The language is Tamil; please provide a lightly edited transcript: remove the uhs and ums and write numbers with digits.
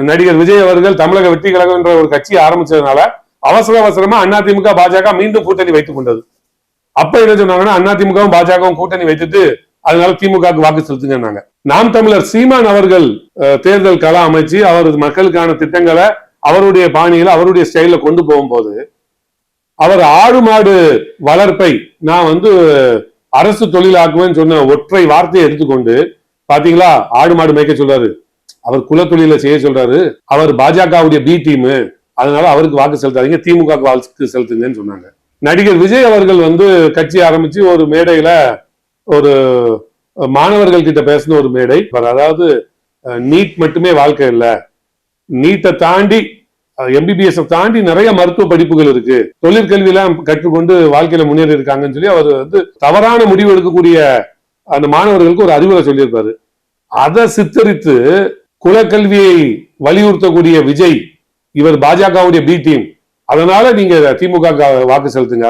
நடிகர் விஜய் அவர்கள் தமிழக வெற்றி கழகம் என்ற ஒரு கட்சியை ஆரம்பிச்சதுனால அவசரமா அதிமுக பாஜக மீண்டும் கூட்டணி வைத்துக் கொண்டது. அப்ப என்ன சொன்னாங்கன்னா அதிமுகவும் பாஜகவும் கூட்டணி வைத்துட்டு அதனால திமுகவுக்கு வாக்கு செலுத்துங்க. நாம் தமிழர் சீமான் அவர்கள் தேர்தல் களம் அமைச்சு அவர் மக்களுக்கான திட்டங்களை அவருடைய பாணியில அவருடைய ஸ்டைல கொண்டு போகும்போது அவர் ஆடு மாடு வளர்ப்பை நான் அரசு தொழிலாக்குவேன்னு சொன்ன ஒற்றை வார்த்தையை எடுத்துக்கொண்டு பாத்தீங்களா ஆடு மாடு மேய்க்க சொல்றாரு. அவர் குலத்தொழில செய்ய சொல்றாரு. அவர் பாஜகவுடைய பி டீம், அதனால அவருக்கு வாக்கு செலுத்தாதீங்க, திமுக வாக்கு செலுத்துங்கன்னு சொன்னாங்க. நடிகர் விஜய் அவர்கள் கட்சி ஆரம்பிச்சு ஒரு மேடையில ஒரு மாணவர்கள் கிட்ட பேசின ஒரு மேடை. அதாவது நீட் மட்டுமே வாழ்க்கை இல்ல, நீட்டை தாண்டி எம்பிபிஎஸ் தாண்டி நிறைய மருத்துவ படிப்புகள் இருக்கு, தொழிற்கல்வியெல்லாம் கற்றுக்கொண்டு வாழ்க்கையில முன்னேறி இருக்காங்கன்னு சொல்லி அவர் தவறான முடிவு எடுக்கக்கூடிய அந்த மாணவர்களுக்கு ஒரு அறிவுரை சொல்லியிருப்பாரு. அதை சித்தரித்து குலக்கல்வியை வலியுறுத்தக்கூடிய விஜய் இவர் பாஜகவுடைய பி டீம், அதனால நீங்க திமுக வாக்கு செலுத்துங்க.